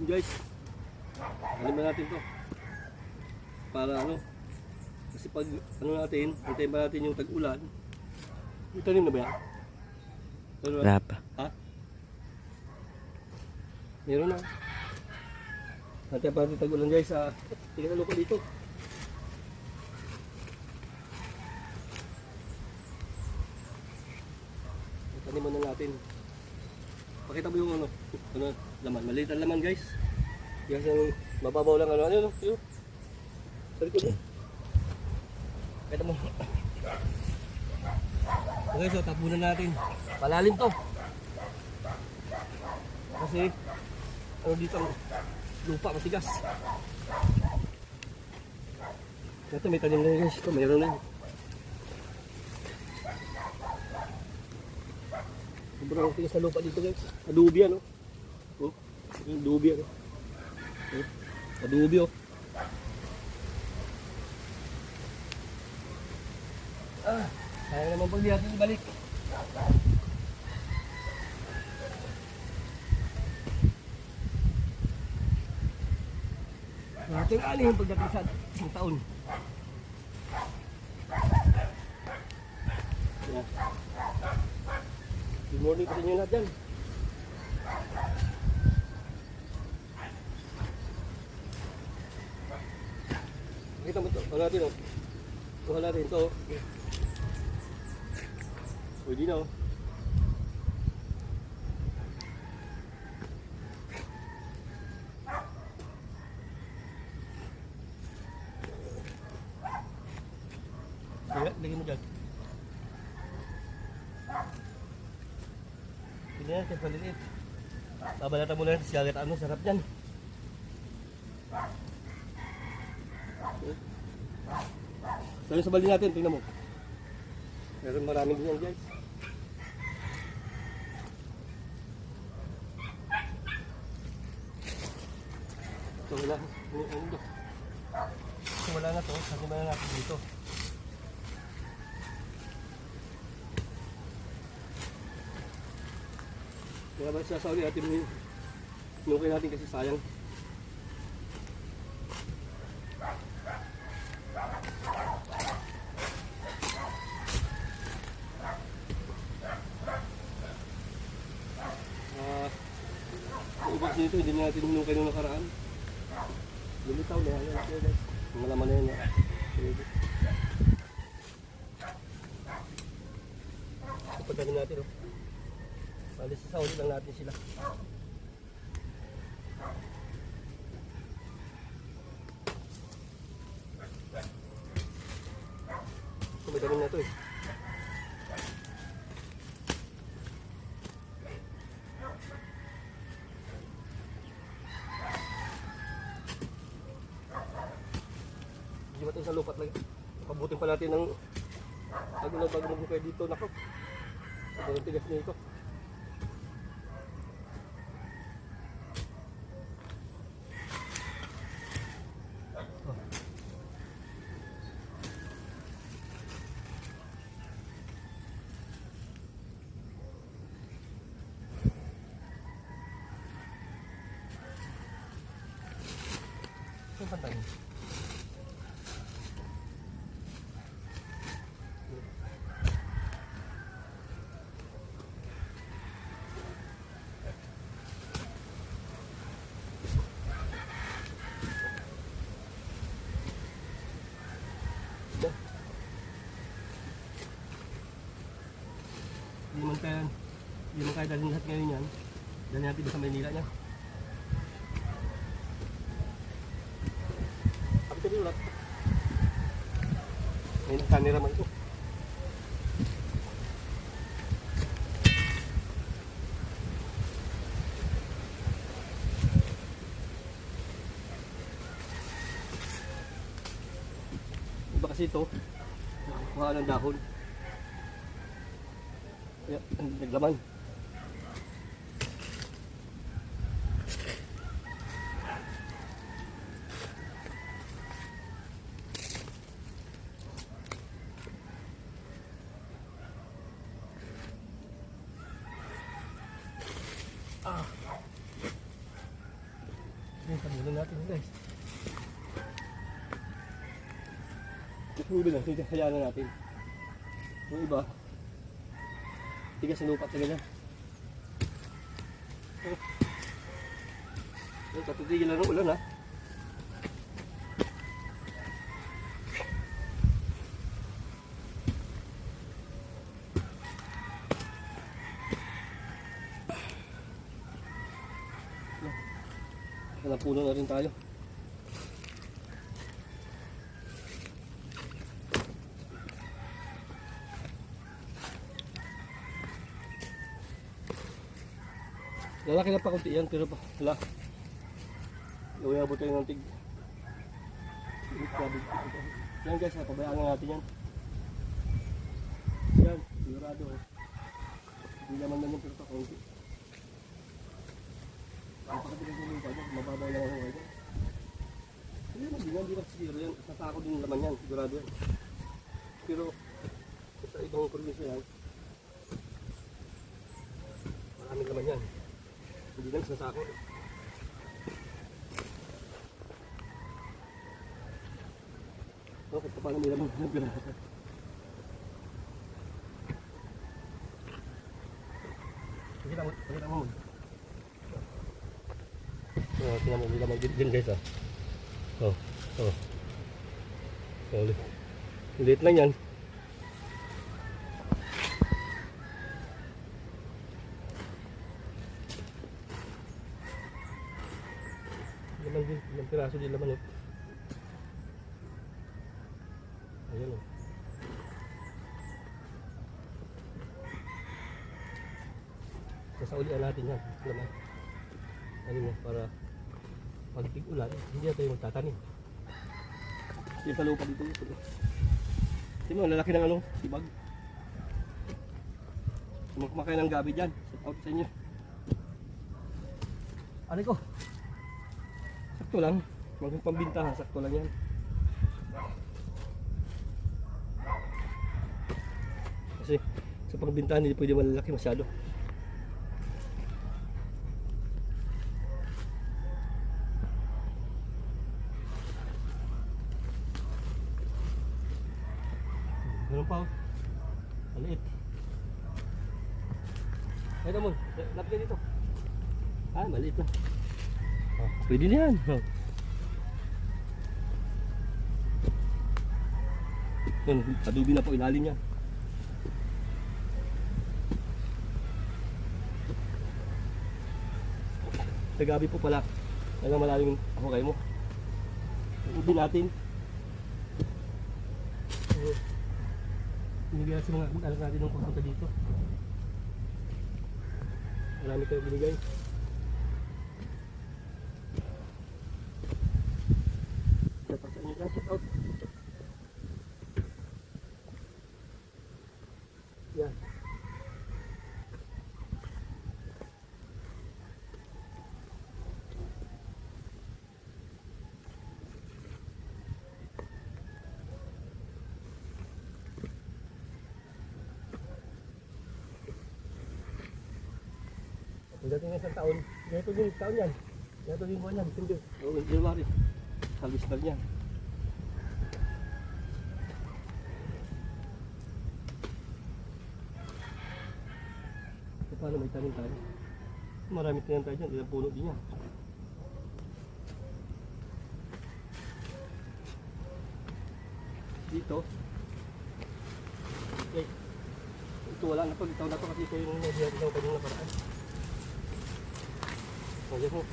Guys, alam na natin to para ano, kasi pag ano natin, hintayin ba natin yung tag-ulan. May tanim na ba yan? Wala pa. Ha? Meron na. Hintayin pa natin tag-ulan guys. Tingnan na lupa dito. Taniman na natin. Pakita mo yung ano laman. Maliit ang laman guys. Guys, yung mababaw lang ano yun. Sa likod eh. Pakita mo. Okay, so tapunan natin. Palalim to. Kasi ano dito ang lupa matigas. Ito may tanim na yun guys. Ito mayroon na yun. Sobrang tigas na lupa dito guys. Adobe ano. Oh, yung adobe ano. Oh, adobe oh. Sayang naman pag di natin ibalik. Natin aling pagdating sa isang taon. Yeah. Good morning sa inyo lahat dyan. Kita mo ito. Kuha natin o. Kuha natin ito. Pwede na o. Sige, lagyan mo dyan. Hindi yan, kasi paliliit. Babalatan mo na yan, sigagat ano, sarap dyan. Sabi sa bali natin, tingnan mo. Meron maraming din yan guys. Ito wala. Ito wala na to, sabi ba na natin dito. Kaya ba sasauli natin yung nukay natin kasi sayang. Ubos nito, hindi natin nukay nung nakaraan. Lumitaw na yan guys. Malaman na yan. Pagkanin natin oh. Bali sa Saudi lang natin sila. Kumagaling na ito eh. Hindi ba ito sa lupat lang. Pabutin pa natin ng bago mo kayo dito. Nako. Sobrang tigas nito. Saan pantay? Hindi man kaya dalhin lahat ngayon yan. Dalhin natin sa Maynila niya. Kapit rin ulat. May camera man ito. Iba kasi ito. Nakakuha ng dahon. Kaya naglaman. guys. Yung iba lang, hayaan na natin. Yung iba, tigas na lupa talaga. Tatitigil lang ng ulan ha. Puno na rin tayo. Lalaki na pa kunti yan pero wala. Iwayabot tayo ng tig. Yan guys, pabayaan na natin yan. Yan, sigurado. Hindi naman naman pero pa kunti. Napakatigas ng lupa dyan, mababaw lang ako ngayon. Hindi lang siguro yan, natako din laman yan, sigurado yan. Pero sa ibang probinsya yan, maraming laman yan. Hindi lang natako. Kahit paano may laman ng pirata. Pakita mo. Tingnan mo, may laman din guys ah. Liit lang yan. Laman din, ilang piraso din laman. Ayan o. Sasaulian natin yan. Laman. Ano mo, para pag tig-ulan, hindi na tayo magtatanim. Yung sa lupa dito. Tingnan mo, lalaki ng ano, sibag. Kumakain ng gabi dyan. Shout out sa inyo. Aray ko. Sakto lang. Maging pambintahan, sakto lang yan. Kasi sa pagbintahan hindi pwede malalaki masyado. Ganun pa oh. Maliit. Ito mo, lapit dito. Ah, maliit na. Oh, pwede na yan. Oh. Yun, adobe na po ilalim niya. Sa gabi po pala, talagang malalim ako kayo mo. Ubi natin. Binigyan sa mga anak natin ng pupunta dito. Marami kayo binigay. Dapat sa inyo dyan, shout out. Yan. Pagdating ng isang taon, ganito din taon yan. Ganito din buwan yan, hindi. Oo, January. Kalbistal yan. So, paano may tanim tayo? Marami tanim tayo dyan, ilang puno din yan. Dito. Okay. Ito wala na to, itaw na to kasi ito yung itaw pa yung nakaraan. Ayan mo.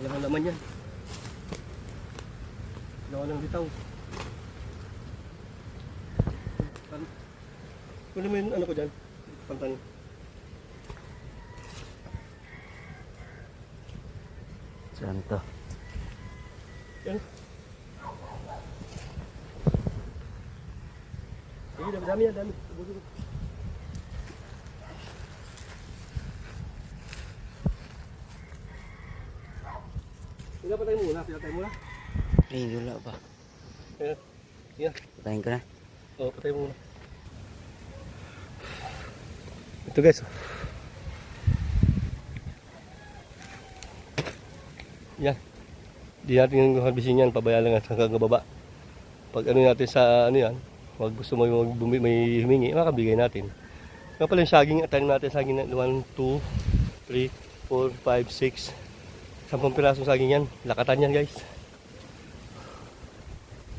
Wala kang laman yan. Wala ka ng bitaw. Kunin mo yung ano ko dyan. Pantanin. Saan to? Yan. Sige, dami yan, dami. Pinapatay muna, pinapatay muna. Ay, wala pa. Ayan. Yan. Patayin ko na. Oo, patay muna. Ito guys. Yan. Di natin harbisin yan, pabayaan lang hanggang baba. Pag ano natin sa ano yan, wag gusto mo may humingi, makabigay natin. Nga pala yung saging, tanim natin saging na 1, 2, 3, 4, 5, 6. 10 pirasong saging yan. Lakatan yan guys.